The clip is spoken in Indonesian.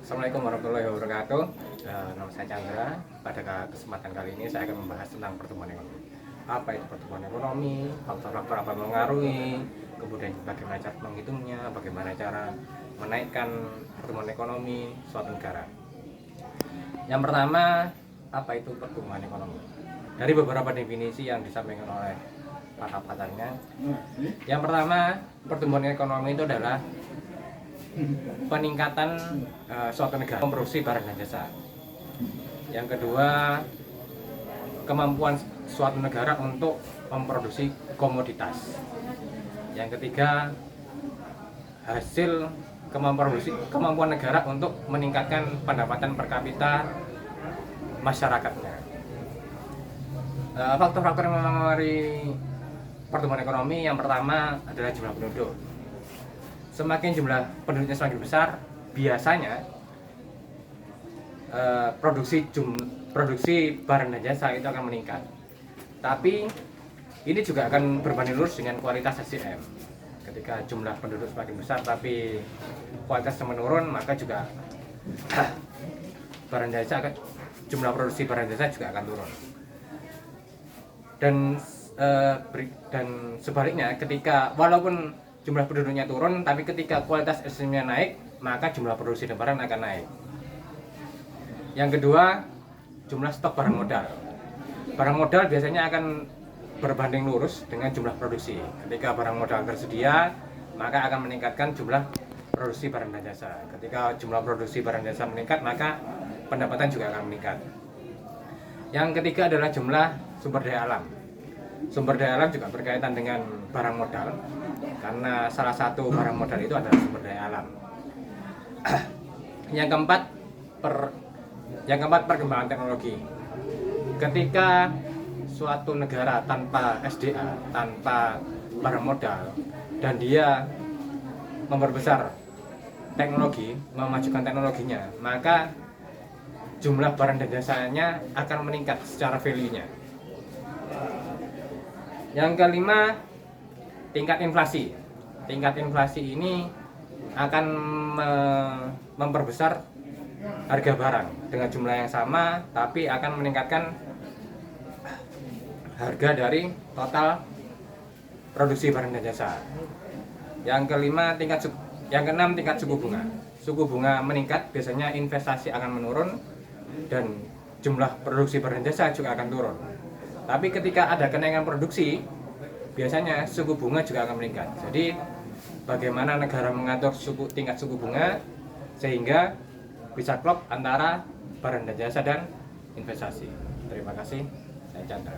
Assalamualaikum warahmatullahi wabarakatuh. Nama saya Chandra. Pada kesempatan kali ini saya akan membahas tentang pertumbuhan ekonomi. Apa itu pertumbuhan ekonomi? Faktor-faktor apa yang mengaruhi? Kemudian bagaimana cara menghitungnya? Bagaimana cara menaikkan pertumbuhan ekonomi suatu negara? Yang pertama, apa itu pertumbuhan ekonomi? Dari beberapa definisi yang disampaikan oleh para pakarnya, yang pertama, pertumbuhan ekonomi itu adalah peningkatan suatu negara memproduksi barang dan jasa. Yang kedua, kemampuan suatu negara untuk memproduksi komoditas. Yang ketiga, hasil kemampuan negara untuk meningkatkan pendapatan per kapita masyarakatnya. Faktor-faktor yang mempengaruhi pertumbuhan ekonomi yang pertama adalah jumlah penduduk. Semakin jumlah penduduknya semakin besar, biasanya produksi barang dan jasa itu akan meningkat. Tapi ini juga akan berbanding lurus dengan kualitas SDM. Ketika jumlah penduduk semakin besar tapi kualitasnya menurun, maka juga jumlah produksi barang jasa juga akan turun. Dan sebaliknya, ketika walaupun jumlah penduduknya turun, tapi ketika kualitas SDM-nya naik, maka jumlah produksi dan barang akan naik. Yang kedua, jumlah stok barang modal. Barang modal biasanya akan berbanding lurus dengan jumlah produksi. Ketika barang modal tersedia, maka akan meningkatkan jumlah produksi barang dan jasa. Ketika jumlah produksi barang dan jasa meningkat, maka pendapatan juga akan meningkat. Yang ketiga adalah jumlah sumber daya alam. Sumber daya alam juga berkaitan dengan barang modal, karena salah satu barang modal itu adalah sumber daya alam. Yang keempat, perkembangan teknologi. Ketika suatu negara tanpa SDA, tanpa barang modal, dan dia memperbesar teknologi, memajukan teknologinya, maka jumlah barang dan jasanya akan meningkat secara value-nya. Yang kelima, tingkat inflasi. Tingkat inflasi ini akan memperbesar harga barang dengan jumlah yang sama, tapi akan meningkatkan harga dari total produksi barang dan jasa. Yang keenam, tingkat suku bunga. Suku bunga meningkat, biasanya investasi akan menurun dan jumlah produksi barang dan jasa juga akan turun. Tapi ketika ada kenaikan produksi, biasanya suku bunga juga akan meningkat. Jadi bagaimana negara mengatur tingkat suku bunga sehingga bisa klop antara barang dan jasa dan investasi. Terima kasih, saya Chandra.